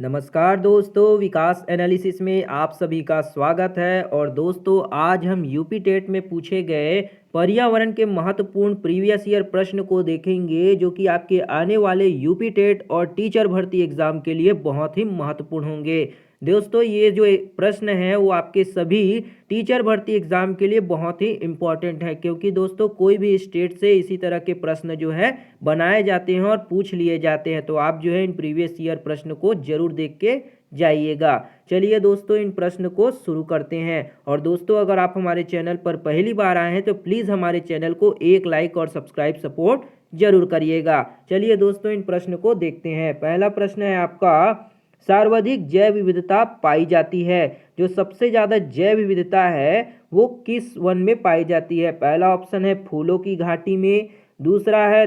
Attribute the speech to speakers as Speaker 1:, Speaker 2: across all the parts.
Speaker 1: नमस्कार दोस्तों, विकास एनालिसिस में आप सभी का स्वागत है। और दोस्तों, आज हम यूपी टेट में पूछे गए पर्यावरण के महत्वपूर्ण प्रीवियस ईयर प्रश्न को देखेंगे, जो कि आपके आने वाले यूपी टेट और टीचर भर्ती एग्जाम के लिए बहुत ही महत्वपूर्ण होंगे। दोस्तों, ये जो प्रश्न है वो आपके सभी टीचर भर्ती एग्जाम के लिए बहुत ही इम्पोर्टेंट है, क्योंकि दोस्तों कोई भी स्टेट से इसी तरह के प्रश्न जो है बनाए जाते हैं और पूछ लिए जाते हैं। तो आप जो है इन प्रीवियस ईयर प्रश्न को जरूर देख के जाइएगा। चलिए दोस्तों, इन प्रश्न को शुरू करते हैं। और दोस्तों, अगर आप हमारे चैनल पर पहली बार आए हैं तो प्लीज़ हमारे चैनल को एक लाइक और सब्सक्राइब सपोर्ट जरूर करिएगा। चलिए दोस्तों, इन प्रश्न को देखते हैं। पहला प्रश्न है आपका, सर्वाधिक जैव विविधता पाई जाती है। जो सबसे ज़्यादा जैव विविधता है वो किस वन में पाई जाती है? पहला ऑप्शन है फूलों की घाटी में, दूसरा है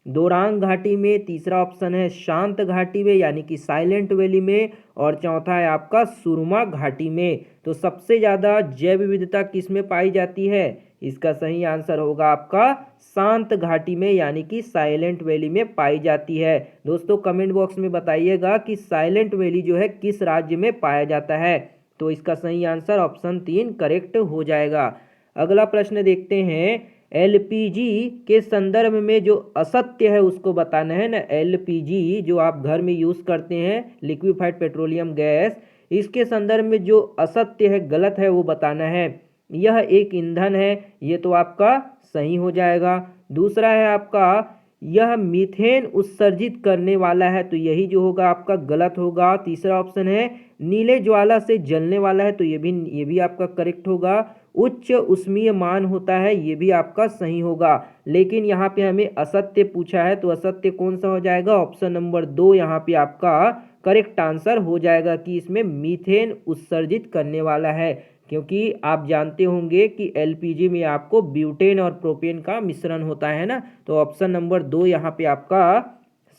Speaker 1: दोरांग घाटी में, तीसरा ऑप्शन है शांत घाटी में यानी कि साइलेंट वैली में, और चौथा है आपका सुरमा घाटी में। तो सबसे ज़्यादा जैव विविधता किस में पाई जाती है? इसका सही आंसर होगा आपका शांत घाटी में यानी कि साइलेंट वैली में पाई जाती है। दोस्तों, कमेंट बॉक्स में बताइएगा कि साइलेंट वैली जो है किस राज्य में पाया जाता है। तो इसका सही आंसर ऑप्शन 3 करेक्ट हो जाएगा। अगला प्रश्न देखते हैं। एलपीजी के संदर्भ में जो असत्य है उसको बताना है ना। एलपीजी जो आप घर में यूज़ करते हैं, लिक्विफाइड पेट्रोलियम गैस, इसके संदर्भ में जो असत्य है, गलत है, वो बताना है। यह एक ईंधन है, ये तो आपका सही हो जाएगा। दूसरा है आपका, यह मीथेन उत्सर्जित करने वाला है, तो यही जो होगा आपका गलत होगा। तीसरा ऑप्शन है नीले ज्वाला से जलने वाला है, तो ये भी आपका करेक्ट होगा। उच्च उष्मीय मान होता है, ये भी आपका सही होगा। लेकिन यहाँ पे हमें असत्य पूछा है, तो असत्य कौन सा हो जाएगा? ऑप्शन नंबर 2 यहाँ पे आपका करेक्ट आंसर हो जाएगा कि इसमें मीथेन उत्सर्जित करने वाला है। क्योंकि आप जानते होंगे कि एलपीजी में आपको ब्यूटेन और प्रोपेन का मिश्रण होता है ना। तो ऑप्शन नंबर 2 यहाँ पे आपका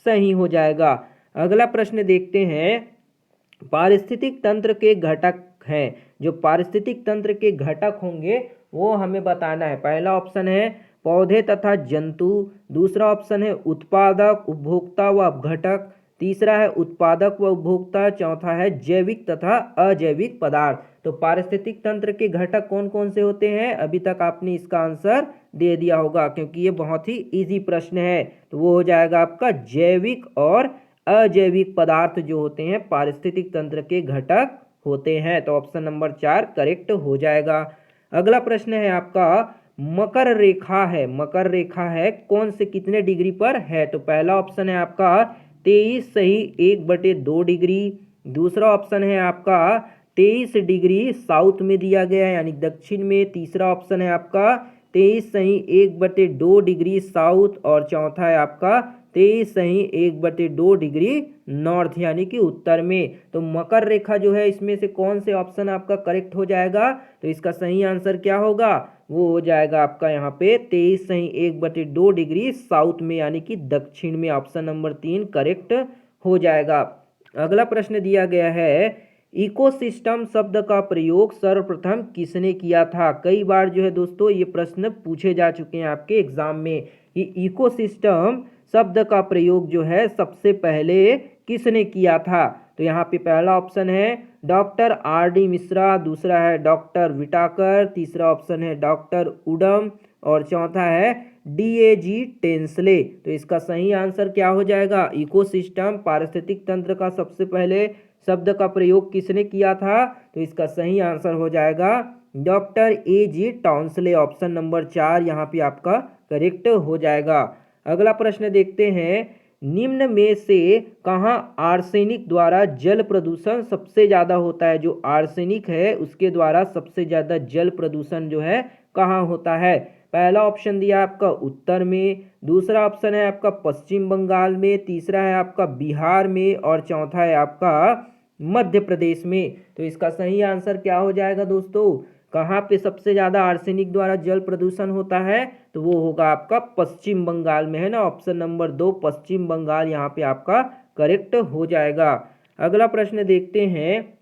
Speaker 1: सही हो जाएगा। अगला प्रश्न देखते हैं। पारिस्थितिक तंत्र के घटक हैं। जो पारिस्थितिक तंत्र के घटक होंगे वो हमें बताना है। पहला ऑप्शन है पौधे तथा जंतु, दूसरा ऑप्शन है उत्पादक, उपभोक्ता व अपघटक, तीसरा है उत्पादक व उपभोक्ता, चौथा है जैविक तथा अजैविक पदार्थ। तो पारिस्थितिक तंत्र के घटक कौन कौन से होते हैं? अभी तक आपने इसका आंसर दे दिया होगा, क्योंकि ये बहुत ही इजी प्रश्न है। तो वो हो जाएगा आपका जैविक और अजैविक पदार्थ जो होते हैं पारिस्थितिक तंत्र के घटक होते हैं। तो ऑप्शन नंबर 4 करेक्ट हो जाएगा। अगला प्रश्न है आपका, मकर रेखा है। मकर रेखा है कौन से कितने डिग्री पर है? तो पहला ऑप्शन है आपका 23 सही 1/2 डिग्री, दूसरा ऑप्शन है आपका 23 डिग्री साउथ में दिया गया है यानी दक्षिण में, तीसरा ऑप्शन है आपका 23 सही 1/2 डिग्री साउथ, और चौथा है आपका 23 सही 1/2 डिग्री नॉर्थ यानी कि उत्तर में। तो मकर रेखा जो है इसमें से कौन से ऑप्शन आपका करेक्ट हो जाएगा? तो इसका सही आंसर क्या होगा? वो हो जाएगा आपका यहाँ पे 23 सही 1/2 डिग्री साउथ में यानी कि दक्षिण में। ऑप्शन नंबर 3 करेक्ट हो जाएगा। अगला प्रश्न दिया गया है, इकोसिस्टम शब्द का प्रयोग सर्वप्रथम किसने किया था? कई बार जो है दोस्तों ये प्रश्न पूछे जा चुके हैं आपके एग्जाम में कि इकोसिस्टम शब्द का प्रयोग जो है सबसे पहले किसने किया था? तो यहाँ पे पहला ऑप्शन है डॉक्टर आर.डी. मिश्रा, दूसरा है डॉक्टर विटाकर, तीसरा ऑप्शन है डॉक्टर उडम, और चौथा है डी.ए.जी. टेंसले। तो इसका सही आंसर क्या हो जाएगा? इकोसिस्टम पारिस्थितिक तंत्र का सबसे पहले शब्द का प्रयोग किसने किया था? तो इसका सही आंसर हो जाएगा doctor AG. Tansley. Option number 4 यहाँ पे आपका करेक्ट हो जाएगा। अगला प्रश्न देखते हैं, निम्न में से कहाँ आर्सेनिक द्वारा जल प्रदूषण सबसे ज़्यादा होता है? जो आर्सेनिक है उसके द्वारा सबसे ज़्यादा जल प्रदूषण जो है कहाँ होता है? पहला ऑप्शन दिया आपका उत्तर में, दूसरा ऑप्शन है आपका पश्चिम बंगाल में, तीसरा है आपका बिहार में, और चौथा है आपका मध्य प्रदेश में। तो इसका सही आंसर क्या हो जाएगा दोस्तों? कहाँ पे सबसे ज़्यादा आर्सेनिक द्वारा जल प्रदूषण होता है? तो वो होगा आपका पश्चिम बंगाल में, है ना। ऑप्शन नंबर 2 पश्चिम बंगाल यहाँ पे आपका करेक्ट हो जाएगा। अगला प्रश्न देखते हैं,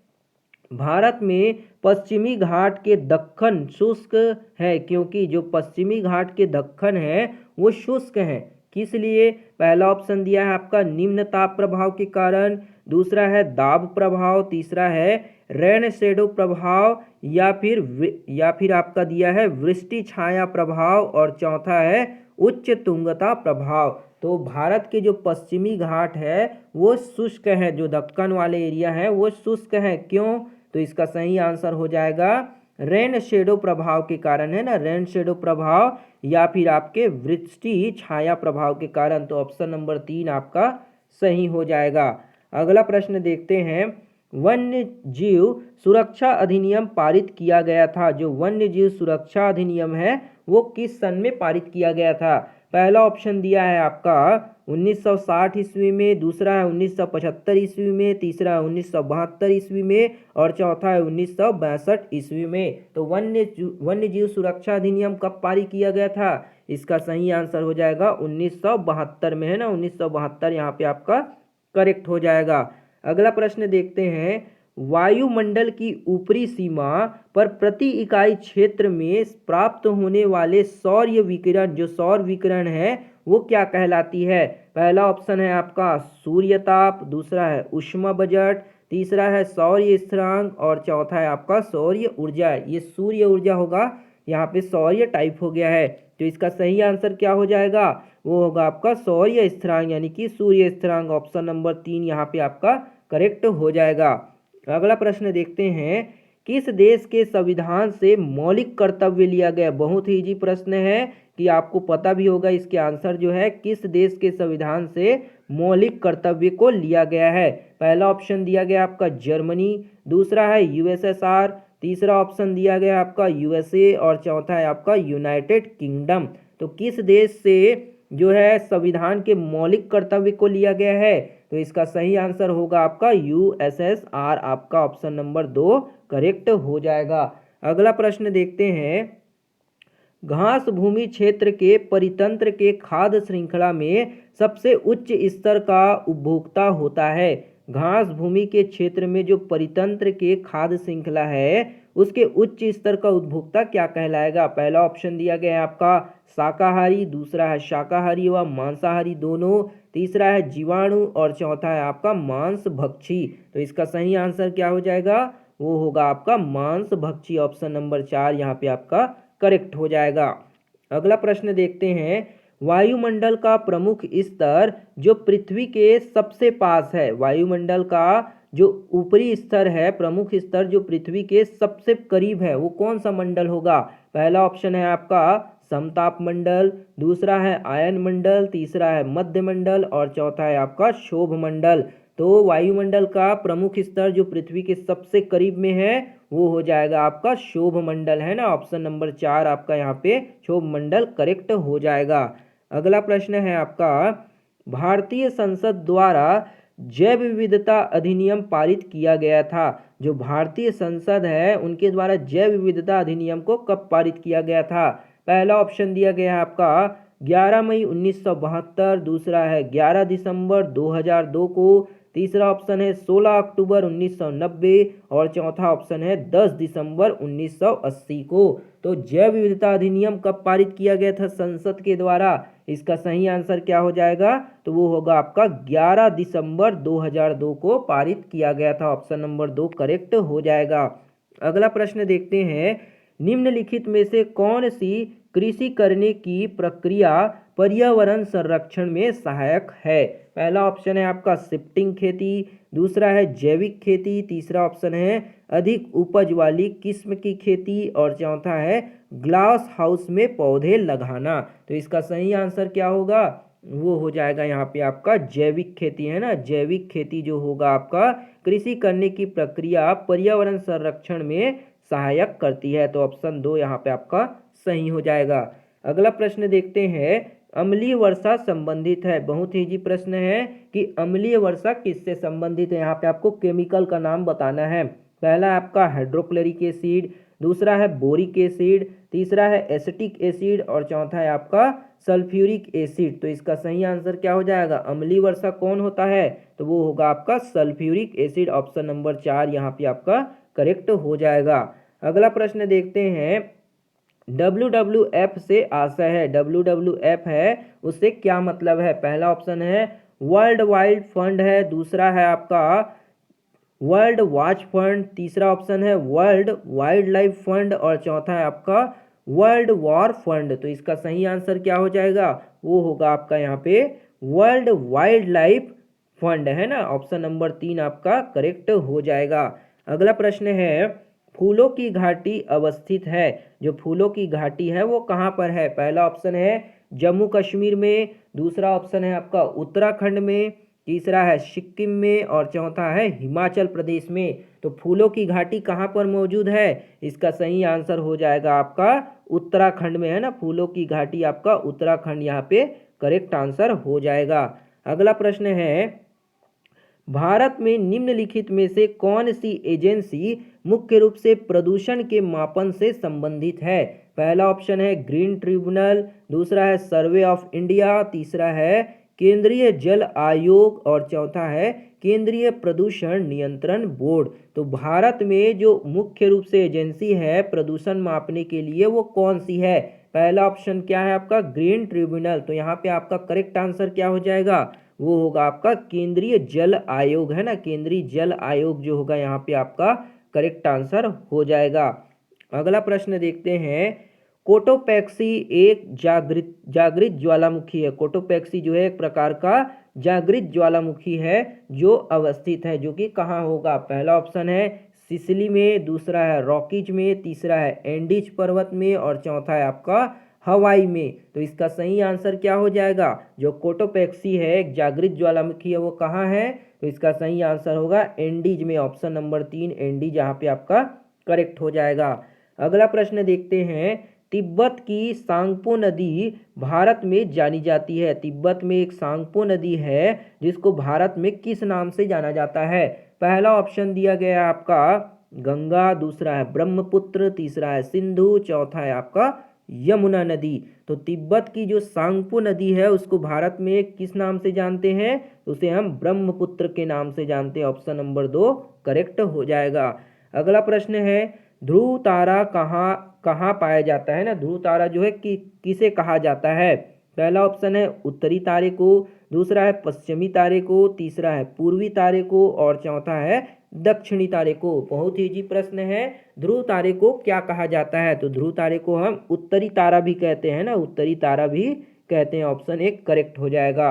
Speaker 1: भारत में पश्चिमी घाट के दक्कन शुष्क है, क्योंकि जो पश्चिमी घाट के दक्कन है वो शुष्क है। किस लिए? पहला ऑप्शन दिया है आपका निम्न ताप प्रभाव के कारण, दूसरा है दाब प्रभाव, तीसरा है रेन शेडो प्रभाव, या फिर आपका दिया है वृष्टि छाया प्रभाव, और चौथा है उच्च तुंगता प्रभाव। तो भारत के जो पश्चिमी घाट है वो शुष्क है, जो दक्कन वाले एरिया है वो शुष्क है। क्यों? तो इसका सही आंसर हो जाएगा रेन शेडो प्रभाव के कारण, है ना, रेन शेडो प्रभाव या फिर आपके वृष्टि छाया प्रभाव के कारण। तो ऑप्शन नंबर 3 आपका सही हो जाएगा। अगला प्रश्न देखते हैं, वन्य जीव सुरक्षा अधिनियम पारित किया गया था। जो वन्य जीव सुरक्षा अधिनियम है वो किस सन में पारित किया गया था? पहला ऑप्शन दिया है आपका 1960 ईस्वी में, दूसरा है 1975 ईस्वी में, तीसरा है 1972 ईस्वी में, और चौथा है 1962 ईस्वी में। तो वन्य जीव सुरक्षा अधिनियम कब पारित किया गया था? इसका सही आंसर हो जाएगा 1972 में, है ना, 1972 यहाँ पे आपका करेक्ट हो जाएगा। अगला प्रश्न देखते हैं, वायुमंडल की ऊपरी सीमा पर प्रति इकाई क्षेत्र में प्राप्त होने वाले सौर्य विकिरण, जो सौर विकिरण है वो क्या कहलाती है? पहला ऑप्शन है आपका सूर्यताप, दूसरा है ऊष्मा बजट, तीसरा है सौर्य स्थिरांक, और चौथा है आपका सौर्य ऊर्जा। ये सूर्य ऊर्जा होगा, यहाँ पे सौर्य टाइप हो गया है। तो इसका सही आंसर क्या हो जाएगा? वो होगा आपका सौर्य स्थिरांक, यानी कि सूर्य स्थिरांक। ऑप्शन नंबर 3 यहाँ पे आपका करेक्ट हो जाएगा। अगला प्रश्न देखते हैं, किस देश के संविधान से मौलिक कर्तव्य लिया गया? बहुत ही इजी प्रश्न है कि आपको पता भी होगा इसके आंसर जो है, किस देश के संविधान से मौलिक कर्तव्य को लिया गया है? पहला ऑप्शन दिया गया आपका जर्मनी, दूसरा है यूएसएसआर, तीसरा ऑप्शन दिया गया आपका यूएसए, और चौथा है आपका यूनाइटेड किंगडम। तो किस देश से जो है संविधान के मौलिक कर्तव्य को लिया गया है? तो इसका सही आंसर होगा आपका यूएसएसआर। आपका ऑप्शन नंबर 2 करेक्ट हो जाएगा। अगला प्रश्न देखते हैं, घास भूमि क्षेत्र के परितंत्र के खाद्य श्रृंखला में सबसे उच्च स्तर का उपभोक्ता होता है। घास भूमि के क्षेत्र में जो परितंत्र के खाद्य श्रृंखला है उसके उच्च स्तर का उपभोक्ता क्या कहलाएगा? पहला ऑप्शन दिया गया है आपका शाकाहारी, दूसरा है शाकाहारी व मांसाहारी दोनों, तीसरा है जीवाणु, और चौथा है आपका मांस भक्षी। तो इसका सही आंसर क्या हो जाएगा? वो होगा आपका मांस भक्षी। ऑप्शन नंबर 4 यहाँ पे आपका करेक्ट हो जाएगा। अगला प्रश्न देखते हैं, वायुमंडल का प्रमुख स्तर जो पृथ्वी के सबसे पास है, वायुमंडल का जो ऊपरी स्तर है, प्रमुख स्तर जो पृथ्वी के सबसे करीब है, वो कौन सा मंडल होगा? पहला ऑप्शन है आपका समताप मंडल, दूसरा है आयन मंडल, तीसरा है मध्य मंडल, और चौथा है आपका शोभ मंडल। तो वायुमंडल का प्रमुख स्तर जो पृथ्वी के सबसे करीब में है वो हो जाएगा आपका शोभ मंडल, है ना। ऑप्शन नंबर 4 आपका यहाँ पे शोभ मंडल करेक्ट हो जाएगा। अगला प्रश्न है आपका, भारतीय संसद द्वारा जैव विविधता अधिनियम पारित किया गया था। जो भारतीय संसद है उनके द्वारा जैव विविधता अधिनियम को कब पारित किया गया था? पहला ऑप्शन दिया गया है आपका 11 मई 1972, दूसरा है 11 दिसंबर 2002 को, तीसरा ऑप्शन है 16 अक्टूबर 1990, और चौथा ऑप्शन है 10 दिसंबर 1980 को। तो जैव विविधता अधिनियम कब पारित किया गया था संसद के द्वारा? इसका सही आंसर क्या हो जाएगा? तो वो होगा आपका 11 दिसंबर 2002 को पारित किया गया था। ऑप्शन नंबर 2 करेक्ट हो जाएगा। अगला प्रश्न देखते हैं, निम्नलिखित में से कौन सी कृषि करने की प्रक्रिया पर्यावरण संरक्षण में सहायक है? पहला ऑप्शन है आपका शिफ्टिंग खेती, दूसरा है जैविक खेती, तीसरा ऑप्शन है अधिक उपज वाली किस्म की खेती, और चौथा है ग्लास हाउस में पौधे लगाना। तो इसका सही आंसर क्या होगा? वो हो जाएगा यहाँ पे आपका जैविक खेती, है ना। जैविक खेती जो होगा आपका कृषि करने की प्रक्रिया पर्यावरण संरक्षण में सहायक करती है। तो ऑप्शन 2 यहाँ पे आपका सही हो जाएगा। अगला प्रश्न देखते हैं, अम्लीय वर्षा संबंधित है। बहुत ही इजी प्रश्न है कि अम्लीय वर्षा किससे संबंधित है। यहाँ पे आपको केमिकल का नाम बताना है। पहला है आपका हाइड्रोक्लोरिक एसिड, दूसरा है बोरिक एसिड, तीसरा है एसिटिक एसिड, और चौथा है आपका सल्फ्यूरिक एसिड। तो इसका सही आंसर क्या हो जाएगा? अम्लीय वर्षा कौन होता है? तो वो होगा आपका सल्फ्यूरिक एसिड। ऑप्शन नंबर 4 यहाँ पे आपका करेक्ट हो जाएगा। अगला प्रश्न देखते हैं, WWF से आशय है। WWF है, उससे क्या मतलब है? पहला ऑप्शन है वर्ल्ड वाइड फंड है, दूसरा है आपका वर्ल्ड वॉच फंड, तीसरा ऑप्शन है वर्ल्ड वाइल्ड लाइफ फंड और चौथा है आपका वर्ल्ड वॉर फंड। तो इसका सही आंसर क्या हो जाएगा? वो होगा आपका यहाँ पे वर्ल्ड वाइल्ड लाइफ फंड, है ना। ऑप्शन नंबर 3 आपका करेक्ट हो जाएगा। अगला प्रश्न है, फूलों की घाटी अवस्थित है, जो फूलों की घाटी है वो कहाँ पर है? पहला ऑप्शन है जम्मू कश्मीर में, दूसरा ऑप्शन है आपका उत्तराखंड में, तीसरा है सिक्किम में और चौथा है हिमाचल प्रदेश में। तो फूलों की घाटी कहाँ पर मौजूद है? इसका सही आंसर हो जाएगा आपका उत्तराखंड में, है ना। फूलों की घाटी आपका उत्तराखंड यहाँ पे करेक्ट आंसर हो जाएगा। अगला प्रश्न है, भारत में निम्नलिखित में से कौन सी एजेंसी मुख्य रूप से प्रदूषण के मापन से संबंधित है? पहला ऑप्शन है ग्रीन ट्रिब्यूनल, दूसरा है सर्वे ऑफ इंडिया, तीसरा है केंद्रीय जल आयोग और चौथा है केंद्रीय प्रदूषण नियंत्रण बोर्ड। तो भारत में जो मुख्य रूप से एजेंसी है प्रदूषण मापने के लिए वो कौन सी है? पहला ऑप्शन क्या है आपका ग्रीन ट्रिब्यूनल। तो यहाँ पे आपका करेक्ट आंसर क्या हो जाएगा? वो होगा आपका केंद्रीय जल आयोग, है ना। केंद्रीय जल आयोग जो होगा यहाँ पे आपका करेक्ट आंसर हो जाएगा। अगला प्रश्न देखते हैं, कोटोपैक्सी एक जागृत जागृत ज्वालामुखी है। कोटोपैक्सी जो है एक प्रकार का जागृत ज्वालामुखी है जो अवस्थित है, जो कि कहाँ होगा? पहला ऑप्शन है सिसिली में, दूसरा है रॉकीज में, तीसरा है एंडीज पर्वत में और चौथा है आपका हवाई में। तो इसका सही आंसर क्या हो जाएगा? जो कोटोपैक्सी है एक जागृत ज्वालामुखी है वो कहाँ है? तो इसका सही आंसर होगा एंडीज में। ऑप्शन नंबर 3 एंडीज यहाँ पे आपका करेक्ट हो जाएगा। अगला प्रश्न देखते हैं, तिब्बत की सांगपो नदी भारत में जानी जाती है। तिब्बत में एक सांगपो नदी है जिसको भारत में किस नाम से जाना जाता है? पहला ऑप्शन दिया गया है आपका गंगा, दूसरा है ब्रह्मपुत्र, तीसरा है सिंधु, चौथा है आपका यमुना नदी। तो तिब्बत की जो सांगपो नदी है उसको भारत में किस नाम से जानते हैं? उसे हम ब्रह्मपुत्र के नाम से जानते हैं। ऑप्शन नंबर 2 करेक्ट हो जाएगा। अगला प्रश्न है, ध्रुव तारा कहाँ कहाँ पाया जाता है ना। ध्रुव तारा जो है कि किसे कहा जाता है? पहला ऑप्शन है उत्तरी तारे को, दूसरा है पश्चिमी तारे को, तीसरा है पूर्वी तारे को और चौथा है दक्षिणी तारे को। बहुत ही इजी प्रश्न है, ध्रुव तारे को क्या कहा जाता है? तो ध्रुव तारे को हम उत्तरी तारा भी कहते हैं ना, उत्तरी तारा भी कहते हैं। ऑप्शन 1 करेक्ट हो जाएगा।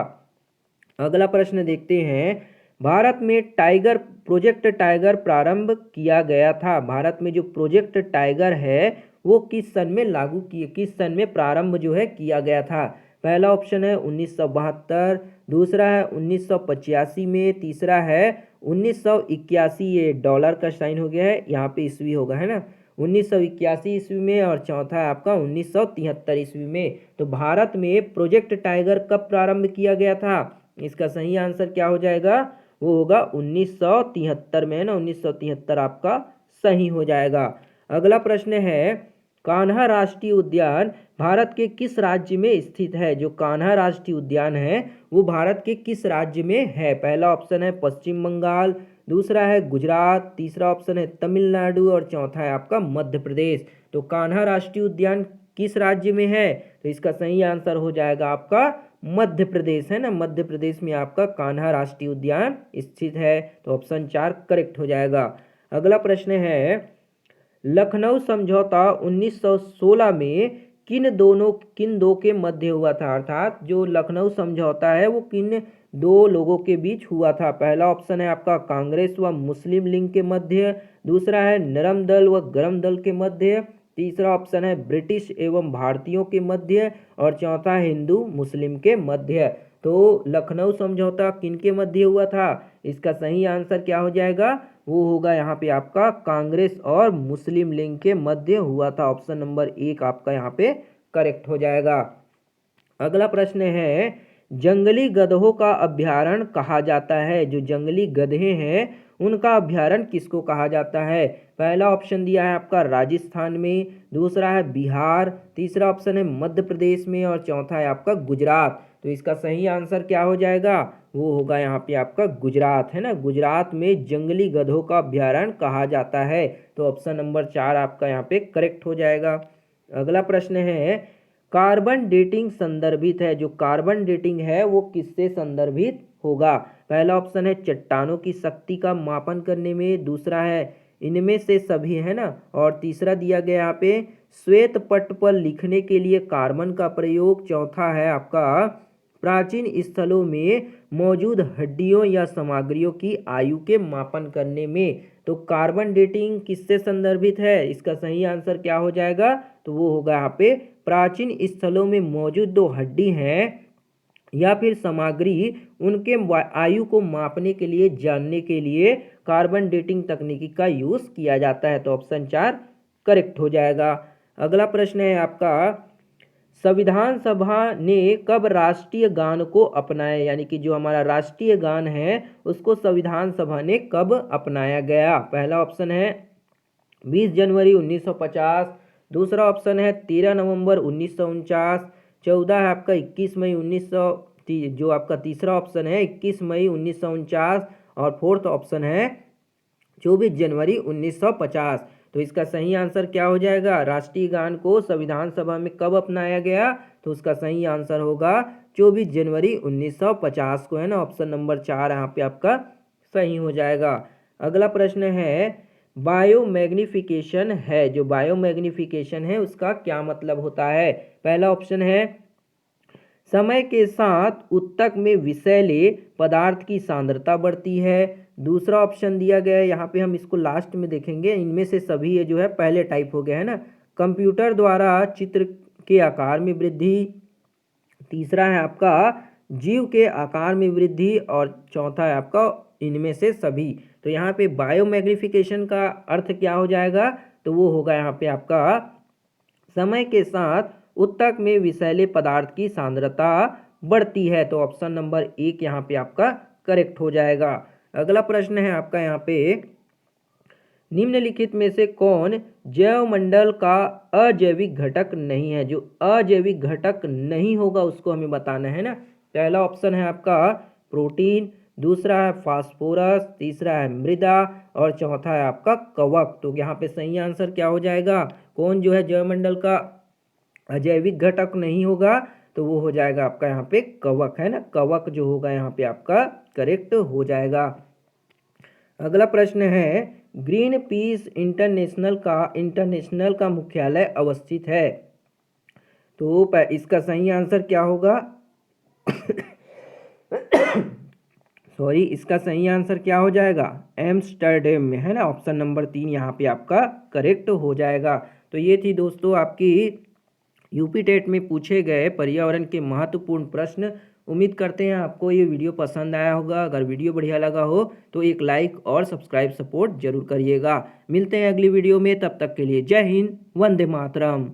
Speaker 1: अगला प्रश्न देखते हैं, भारत में टाइगर प्रोजेक्ट टाइगर प्रारंभ किया गया था। भारत में जो प्रोजेक्ट टाइगर है वो किस सन में लागू किए किस सन में प्रारंभ जो है किया गया था? पहला ऑप्शन है 1972, दूसरा है 1985 में, तीसरा है 1981, ये डॉलर का साइन हो गया है यहाँ पे ईस्वी होगा, है ना। 1981 ईस्वी में और चौथा है आपका 1973 ईस्वी में। तो भारत में प्रोजेक्ट टाइगर कब प्रारंभ किया गया था? इसका सही आंसर क्या हो जाएगा? वो होगा 1973 में, है ना। 1973 आपका सही हो जाएगा। अगला प्रश्न है, कान्हा राष्ट्रीय उद्यान भारत के किस राज्य में स्थित है? जो कान्हा राष्ट्रीय उद्यान है वो भारत के किस राज्य में है? पहला ऑप्शन है पश्चिम बंगाल, दूसरा है गुजरात, तीसरा ऑप्शन है तमिलनाडु और चौथा है आपका मध्य प्रदेश। तो कान्हा राष्ट्रीय उद्यान किस राज्य में है? तो इसका सही आंसर हो जाएगा आपका मध्य प्रदेश, है ना। मध्य प्रदेश में आपका कान्हा राष्ट्रीय उद्यान स्थित है। तो ऑप्शन 4 करेक्ट हो जाएगा। अगला प्रश्न है, लखनऊ समझौता 1916 में किन दो के मध्य हुआ था? अर्थात जो लखनऊ समझौता है वो किन दो लोगों के बीच हुआ था? पहला ऑप्शन है आपका कांग्रेस व मुस्लिम लीग के मध्य, दूसरा है नरम दल व गरम दल के मध्य, तीसरा ऑप्शन है ब्रिटिश एवं भारतीयों के मध्य और चौथा हिंदू मुस्लिम के मध्य। तो लखनऊ समझौता किन के मध्य हुआ था? इसका सही आंसर क्या हो जाएगा? वो होगा यहाँ पे आपका कांग्रेस और मुस्लिम लीग के मध्य हुआ था। ऑप्शन नंबर 1 आपका यहाँ पे करेक्ट हो जाएगा। अगला प्रश्न है, जंगली गधों का अभ्यारण्य कहा जाता है। जो जंगली गधे हैं उनका अभ्यारण्य किसको कहा जाता है? पहला ऑप्शन दिया है आपका राजस्थान में, दूसरा है बिहार, तीसरा ऑप्शन है मध्य प्रदेश में और चौथा है आपका गुजरात। तो इसका सही आंसर क्या हो जाएगा? वो होगा यहाँ पे आपका गुजरात, है ना। गुजरात में जंगली गधों का अभ्यारण्य कहा जाता है। तो ऑप्शन नंबर 4 आपका यहाँ पे करेक्ट हो जाएगा। अगला प्रश्न है, कार्बन डेटिंग संदर्भित है, जो कार्बन डेटिंग है वो किससे संदर्भित होगा? पहला ऑप्शन है चट्टानों की शक्ति का मापन करने में, दूसरा है इनमें से सभी, है ना, और तीसरा दिया गया यहाँ पे श्वेत पट्ट पर लिखने के लिए कार्बन का प्रयोग, चौथा है आपका प्राचीन स्थलों में मौजूद हड्डियों या सामग्रियों की आयु के मापन करने में। तो कार्बन डेटिंग किससे संदर्भित है? इसका सही आंसर क्या हो जाएगा? तो वो होगा यहाँ पे प्राचीन स्थलों में मौजूद दो हड्डी हैं या फिर सामग्री, उनके आयु को मापने के लिए, जानने के लिए कार्बन डेटिंग तकनीकी का यूज किया जाता है। तो ऑप्शन 4 करेक्ट हो जाएगा। अगला प्रश्न है आपका, संविधान सभा ने कब राष्ट्रीय गान को अपनाया? यानी कि जो हमारा राष्ट्रीय गान है उसको संविधान सभा ने कब अपनाया गया? पहला ऑप्शन है 20 जनवरी 1950, दूसरा ऑप्शन है 13 नवंबर 1949, 14 है आपका 21 मई 1900, जो आपका तीसरा ऑप्शन है 21 मई 1949, और फोर्थ ऑप्शन है 24 जनवरी 1950। तो इसका सही आंसर क्या हो जाएगा? राष्ट्रीय गान को संविधान सभा में कब अपनाया गया? तो उसका सही आंसर होगा 24 जनवरी 1950 को, है ना। ऑप्शन नंबर 4 यहाँ पे आपका सही हो जाएगा। अगला प्रश्न है, बायोमैग्निफिकेशन है, जो बायोमैग्निफिकेशन है उसका क्या मतलब होता है? पहला ऑप्शन है समय के साथ ऊतक में विषैले पदार्थ की सांद्रता बढ़ती है, दूसरा ऑप्शन दिया गया है, यहाँ पे हम इसको लास्ट में देखेंगे, इनमें से सभी ये जो है पहले टाइप हो गया, है ना। कंप्यूटर द्वारा चित्र के आकार में वृद्धि, तीसरा है आपका जीव के आकार में वृद्धि, और चौथा है आपका इनमें से सभी। तो यहाँ पे बायोमैग्निफिकेशन का अर्थ क्या हो जाएगा? तो वो होगा यहाँ पे आपका समय के साथ ऊतक में विषैले पदार्थ की सांद्रता बढ़ती है। तो ऑप्शन नंबर 1 यहाँ पे आपका करेक्ट हो जाएगा। अगला प्रश्न है आपका यहाँ पे, निम्नलिखित में से कौन जैव मंडल का अजैविक घटक नहीं है? जो अजैविक घटक नहीं होगा उसको हमें बताना है ना। पहला ऑप्शन है आपका प्रोटीन, दूसरा है फास्फोरस, तीसरा है मृदा, और चौथा है आपका कवक। तो यहाँ पे सही आंसर क्या हो जाएगा? कौन जो है जैव मंडल का अजैविक घटक नहीं होगा? तो वो हो जाएगा आपका यहाँ पे कवक, है ना। कवक जो होगा यहाँ पे आपका करेक्ट हो जाएगा। अगला प्रश्न है, ग्रीन पीस इंटरनेशनल का मुख्यालय अवस्थित है? तो इसका सही आंसर क्या होगा? सॉरी, इसका सही आंसर क्या हो जाएगा? एम्स्टर्डम में, है ना। ऑप्शन नंबर 3 यहाँ पे आपका करेक्ट हो जाएगा। तो ये थी दोस्तों आपकी यूपी टेट में पूछे गए पर्यावरण के महत्वपूर्ण प्रश्न। उम्मीद करते हैं आपको ये वीडियो पसंद आया होगा। अगर वीडियो बढ़िया लगा हो तो एक लाइक और सब्सक्राइब सपोर्ट जरूर करिएगा। मिलते हैं अगली वीडियो में, तब तक के लिए जय हिंद, वंदे मातरम।